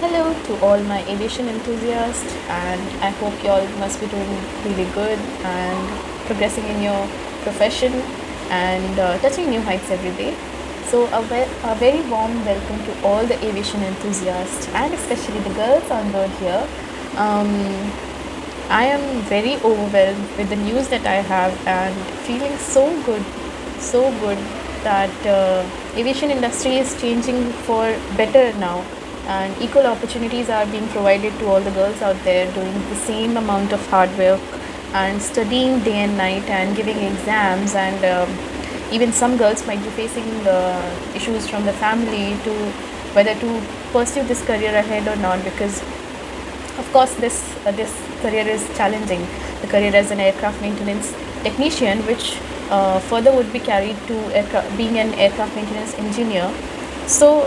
Hello to all my aviation enthusiasts, and I hope you all must be doing really good and progressing in your profession and touching new heights every day. So, a very warm welcome to all the aviation enthusiasts and especially the girls on board here. Um, I am very overwhelmed with the news that I have and feeling so good that aviation industry is changing for better now, and equal opportunities are being provided to all the girls out there doing the same amount of hard work and studying day and night and giving exams, and even some girls might be facing issues from the family to whether to pursue this career ahead or not, because of course, this career is challenging. The career as an aircraft maintenance technician, which further would be carried to being an aircraft maintenance engineer. So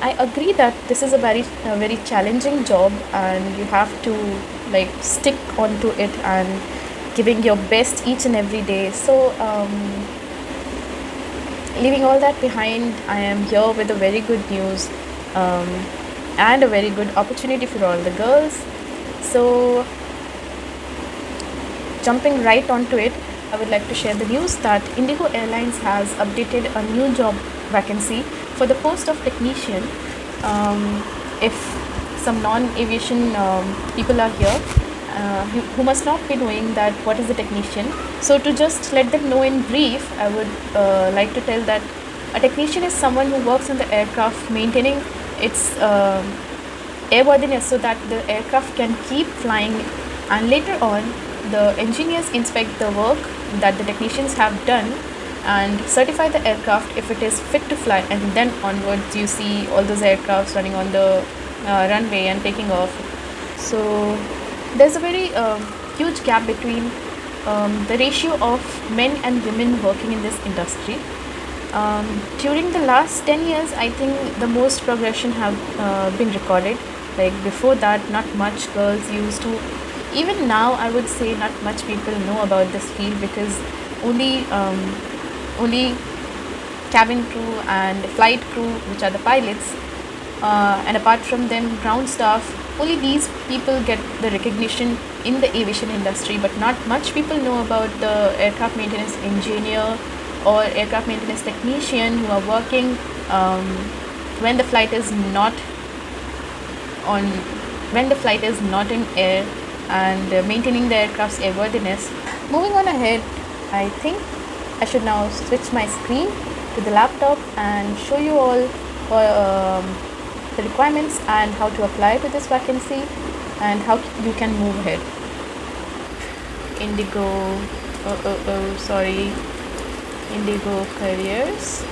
I agree that this is a very challenging job, and you have to like stick onto it and giving your best each and every day. So leaving all that behind, I am here with a very good news. Um, and a very good opportunity for all the girls. So, jumping right onto it, I would like to share the news that Indigo Airlines has updated a new job vacancy for the post of technician. If some non-aviation people are here who must not be knowing that what is a technician, so to just let them know in brief, I would like to tell that a technician is someone who works on the aircraft maintaining its airworthiness so that the aircraft can keep flying, and later on the engineers inspect the work that the technicians have done and certify the aircraft if it is fit to fly, and then onwards you see all those aircrafts running on the runway and taking off. So there's a very huge gap between the ratio of men and women working in this industry. During the last 10 years, I think the most progression have been recorded. Like before that, not much girls used to. Even now, I would say not much people know about this field, because only cabin crew and flight crew, which are the pilots, and apart from them, ground staff. Only these people get the recognition in the aviation industry, but not much people know about the aircraft maintenance engineer or aircraft maintenance technician who are working when the flight is not on when the flight is not in air, and maintaining the aircraft's airworthiness. Moving on ahead, I think I should now switch my screen to the laptop and show you all the requirements and how to apply to this vacancy and how you can move ahead. Indigo careers.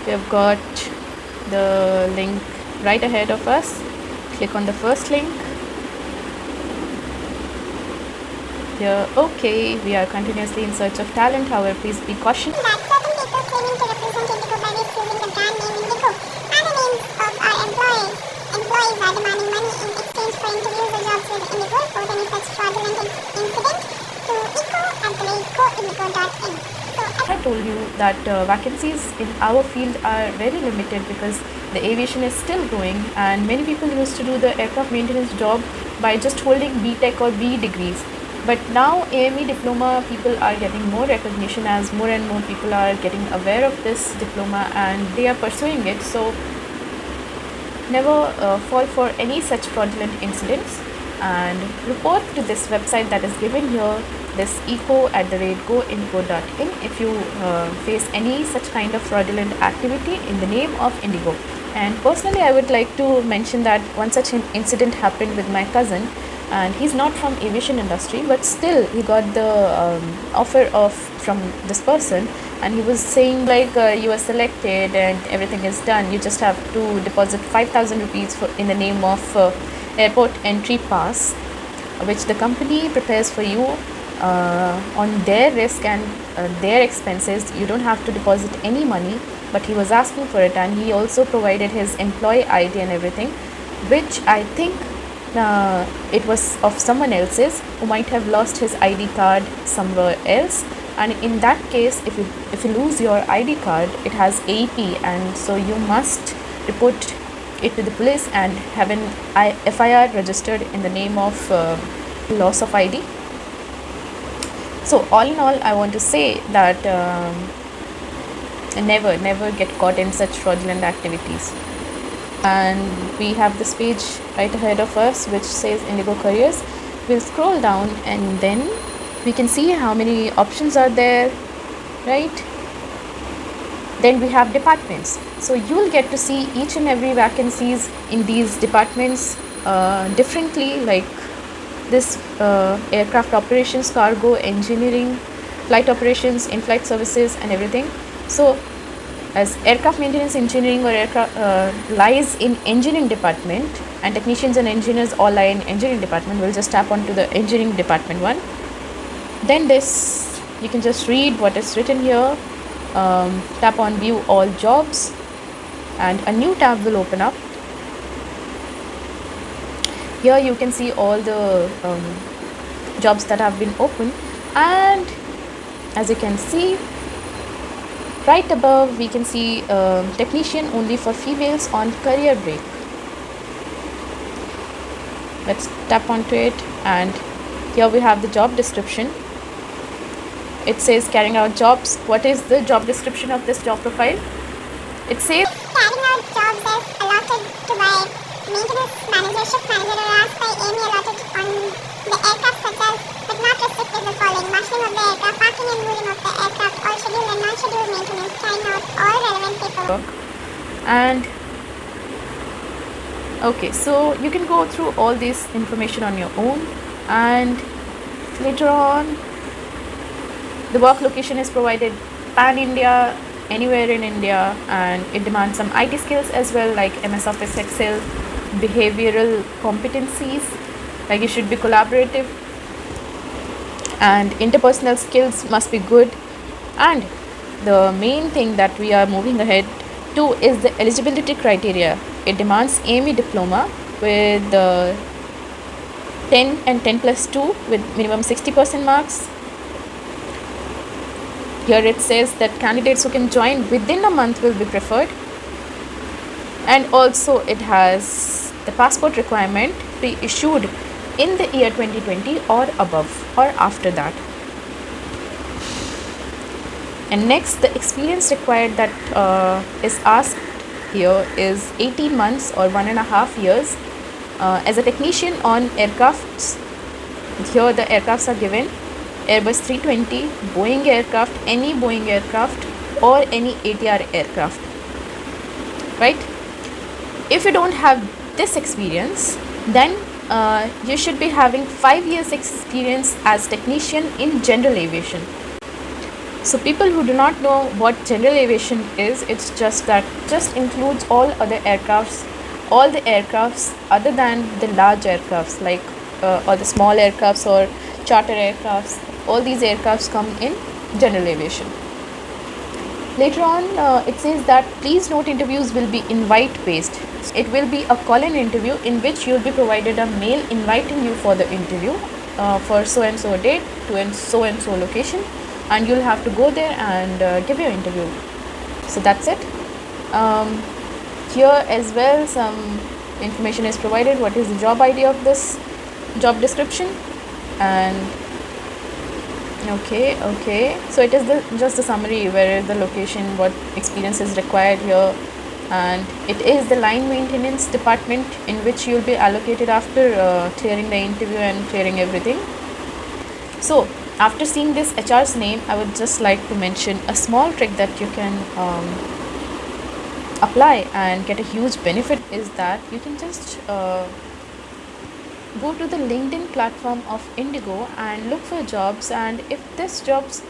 We have got the link right ahead of us. Click on the first link. Here, okay, we are continuously in search of talent. However, please be cautious. That certain people claiming to represent Indigo by misusing the brand name Indigo and the names of our employees. Employees are demanding money in exchange for interviews or jobs with Indigo. Report any such fraudulent incident to eco@goindigo.in. I told you that vacancies in our field are very limited because the aviation is still growing, and many people used to do the aircraft maintenance job by just holding B.Tech or B degrees. But now AME diploma people are getting more recognition as more and more people are getting aware of this diploma and they are pursuing it. So never fall for any such fraudulent incidents, and report to this website that is given here, this eco@goindigo.in, if you face any such kind of fraudulent activity in the name of Indigo. And personally, I would like to mention that one such incident happened with my cousin, and he's not from aviation industry, but still he got the offer of from this person, and he was saying like you are selected and everything is done, you just have to deposit 5,000 rupees in the name of airport entry pass, which the company prepares for you on their risk and their expenses. You don't have to deposit any money, but he was asking for it, and he also provided his employee ID and everything, which I think it was of someone else's who might have lost his ID card somewhere else. And in that case, if you lose your ID card, it has AEP, and so you must report it to the police and have an FIR registered in the name of loss of ID. So all in all, I want to say that never get caught in such fraudulent activities. And we have this page right ahead of us which says Indigo Careers. We'll scroll down and then we can see how many options are there, right? Then we have departments, so you will get to see each and every vacancies in these departments differently, like this aircraft operations, cargo, engineering, flight operations, in-flight services and everything. So as aircraft maintenance engineering or aircraft lies in engineering department, and technicians and engineers all lie in engineering department, we'll just tap onto the engineering department one. Then this, you can just read what is written here. Tap on view all jobs and a new tab will open up. Here you can see all the jobs that have been opened, and as you can see right above we can see technician only for females on career break. Let's tap onto it, and here we have the job description. It says carrying out jobs. What is the job description of this job profile? It says carrying out jobs as allotted to by maintenance manager, shift manager, or asked by Amy allotted on the aircraft, such as but not restricted to the following: marshalling of the aircraft, parking and moving of the aircraft, all scheduled and non-scheduled maintenance, carrying out all relevant paperwork. And okay, so you can go through all this information on your own, and later on the work location is provided pan-India, anywhere in India, and it demands some IT skills as well, like MS Office, Excel, behavioral competencies, like you should be collaborative, and interpersonal skills must be good. And the main thing that we are moving ahead to is the eligibility criteria. It demands AME diploma with 10 and 10 plus 2 with minimum 60% marks. Here it says that candidates who can join within a month will be preferred, and also it has the passport requirement be issued in the year 2020 or above or after that. And next, the experience required that is asked here is 18 months or 1.5 years as a technician on aircrafts. Here the aircrafts are given: Airbus 320, Boeing aircraft, any Boeing aircraft or any ATR aircraft, right? If you don't have this experience, then you should be having 5 years experience as technician in general aviation. So people who do not know what general aviation is, it's just that just includes all other aircrafts, all the aircrafts other than the large aircrafts, like or the small aircrafts or charter aircrafts. All these aircrafts come in general aviation. Later on, it says that please note interviews will be invite based. It will be a call-in interview in which you will be provided a mail inviting you for the interview for so and so date to and so location, and you'll have to go there and give your interview. So that's it. Here as well some information is provided. What is the job ID of this job description? And okay, so it is just the summary, where is the location, what experience is required here, and it is the line maintenance department in which you will be allocated after clearing the interview and clearing everything. So after seeing this HR's name, I would just like to mention a small trick that you can apply and get a huge benefit, is that you can just go to the LinkedIn platform of Indigo and look for jobs, and if this jobs,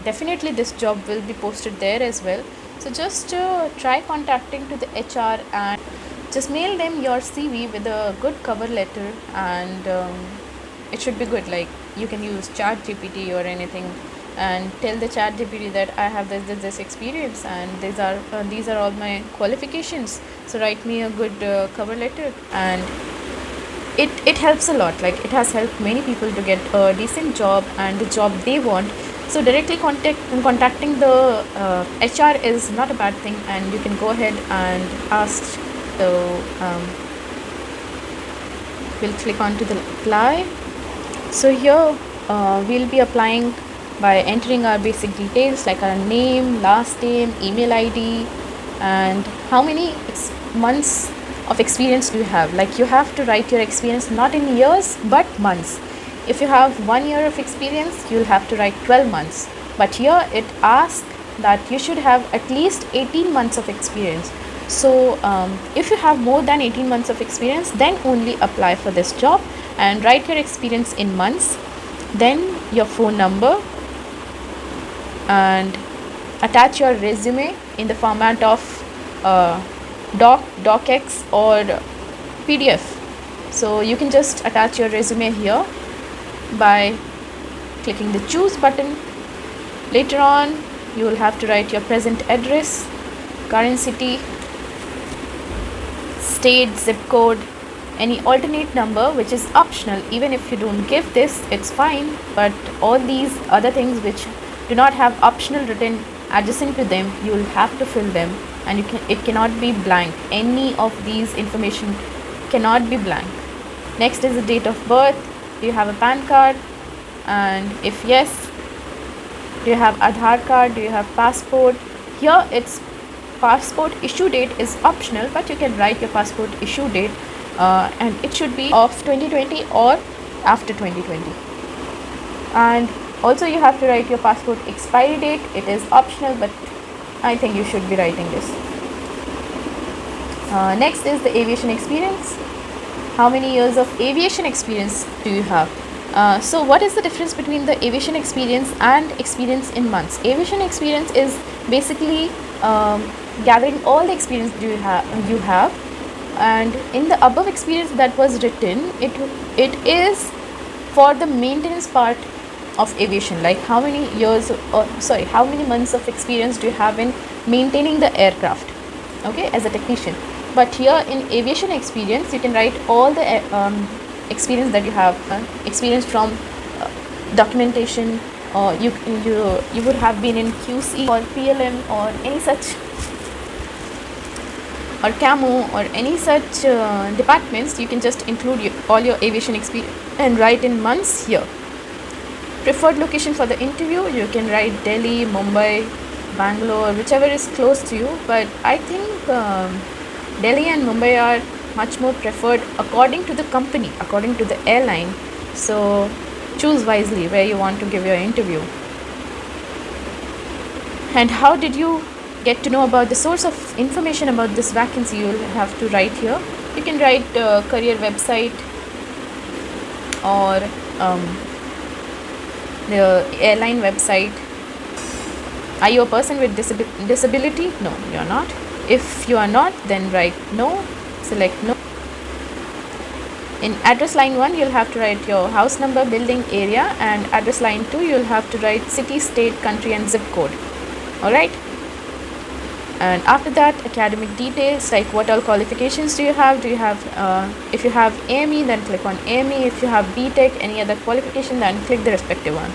definitely this job will be posted there as well. So just try contacting to the HR and just mail them your CV with a good cover letter, and it should be good. Like you can use ChatGPT or anything and tell the ChatGPT that I have this experience and these are all my qualifications, so write me a good cover letter. And it helps a lot. Like it has helped many people to get a decent job and the job they want. So directly contacting the HR is not a bad thing, and you can go ahead and ask So we'll click on to the apply. So here we'll be applying by entering our basic details like our name, last name, email ID, and how many months of experience do you have. Like you have to write your experience not in years but months. If you have 1 year of experience, you'll have to write 12 months. But here it asks that you should have at least 18 months of experience. So if you have more than 18 months of experience, then only apply for this job and write your experience in months, then your phone number, and attach your resume in the format of docx or PDF. So you can just attach your resume here by clicking the choose button. Later on you will have to write your present address, current city, state, zip code, any alternate number which is optional. Even if you don't give this, it's fine, but all these other things which do not have optional written adjacent to them, you will have to fill them, and it cannot be blank. Any of these information cannot be blank. Next is the date of birth. Do you have a PAN card? And if yes, do you have Aadhaar card? Do you have passport? Here it's passport issue date is optional, but you can write your passport issue date and it should be of 2020 or after 2020. And also you have to write your passport expiry date. It is optional, but I think you should be writing this. Next is the aviation experience. How many years of aviation experience do you have? So what is the difference between the aviation experience and experience in months? Aviation experience is basically gathering all the experience you have, and in the above experience that was written, it is for the maintenance part of aviation, like how many months of experience do you have in maintaining the aircraft, okay, as a technician. But here in aviation experience, you can write all the experience that you have, experience from documentation, or you would have been in QC or PLM or any such, or CAMO or any such departments. You can just include all your aviation experience and write in months here. Preferred location for the interview, you can write Delhi, Mumbai, Bangalore, whichever is close to you, but I think Delhi and Mumbai are much more preferred according to the company, according to the airline. So choose wisely where you want to give your interview. And how did you get to know about the source of information about this vacancy? You will have to write here. You can write career website or the airline website. Are you a person with disability? No, you are not. If you are not, then write no, select no. In address line 1, you'll have to write your house number, building, area, and address line 2, you'll have to write city, state, country, and zip code. Alright. And after that, academic details, like what all qualifications do you have? If you have AME, then click on AME. If you have BTech, any other qualification, then click the respective one.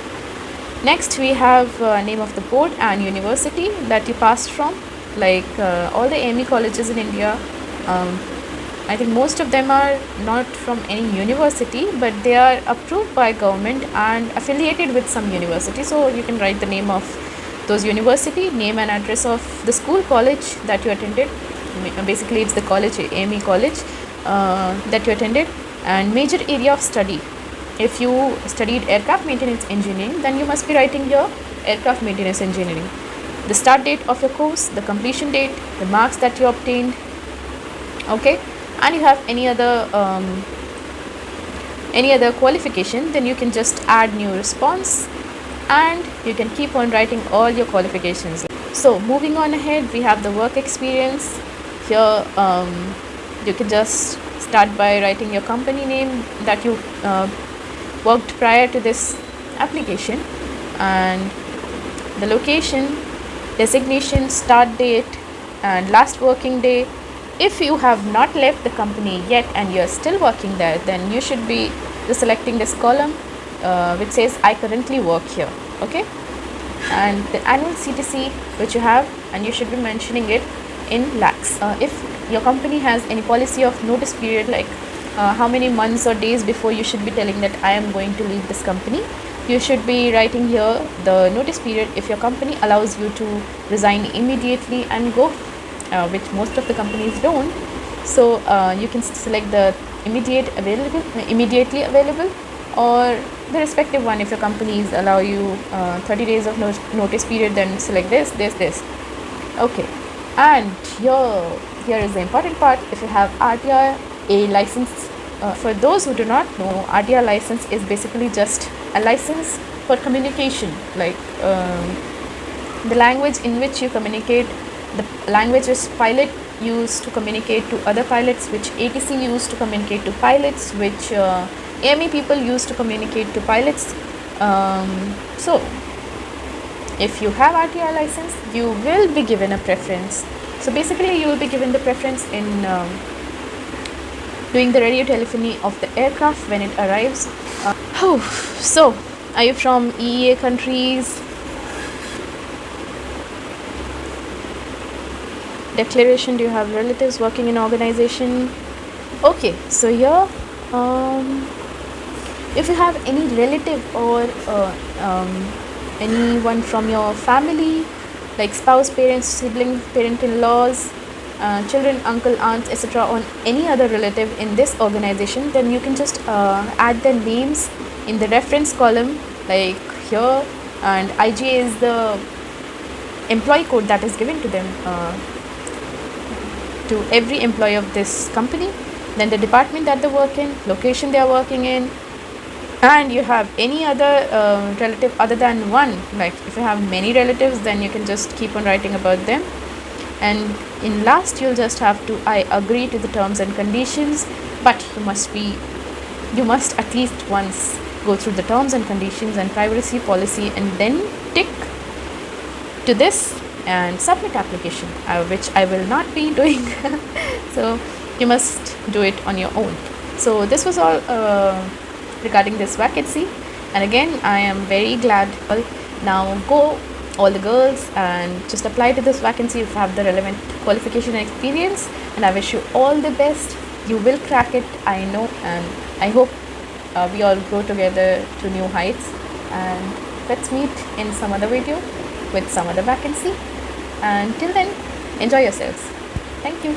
Next, we have name of the board and university that you passed from. Like all the AME colleges in India, I think most of them are not from any university, but they are approved by government and affiliated with some university. So you can write the name of those university, name and address of the school, college that you attended. Basically it's the college, AME college that you attended, and major area of study. If you studied aircraft maintenance engineering, then you must be writing your aircraft maintenance engineering. The start date of your course, the completion date, the marks that you obtained, okay. And you have any other qualification, then you can just add new response, and you can keep on writing all your qualifications. So moving on ahead, we have the work experience. Here you can just start by writing your company name that you worked prior to this application, and the location, designation, start date, and last working day. If you have not left the company yet and you are still working there, then you should be selecting this column which says I currently work here, okay. And the annual CTC which you have, and you should be mentioning it in lakhs. If your company has any policy of notice period, like how many months or days before you should be telling that I am going to leave this company, you should be writing here the notice period if your company allows you to resign immediately and go, which most of the companies don't. So you can select the immediately available, or the respective one. If your companies allow you 30 days of notice period, then select this. Okay, and here is the important part. If you have RTR a license, for those who do not know, RTR license is basically just a license for communication, like the language in which you communicate, the languages pilot used to communicate to other pilots, which ATC used to communicate to pilots, which AME people used to communicate to pilots. So if you have RTR license, you will be given a preference. So basically you will be given the preference in doing the radio telephony of the aircraft when it arrives. So are you from EEA countries? Declaration, do you have relatives working in organization? Okay, so here if you have any relative or anyone from your family, like spouse, parents, sibling, parent-in-laws, children, uncle, aunts, etc., on any other relative in this organization, then you can just add their names in the reference column, like here, and IGA is the employee code that is given to them, to every employee of this company, then the department that they work in, location they are working in, and you have any other relative other than one. Like if you have many relatives, then you can just keep on writing about them, and in last you'll just have to I agree to the terms and conditions, but you must at least once go through the terms and conditions and privacy policy and then tick to this and submit application, which I will not be doing. So you must do it on your own. So this was all regarding this vacancy, and again I am very glad. Now go, all the girls, and just apply to this vacancy if you have the relevant qualification and experience, and I wish you all the best. You will crack it, I know, and I hope we all grow together to new heights. And let's meet in some other video with some other vacancy, and till then, enjoy yourselves. Thank you.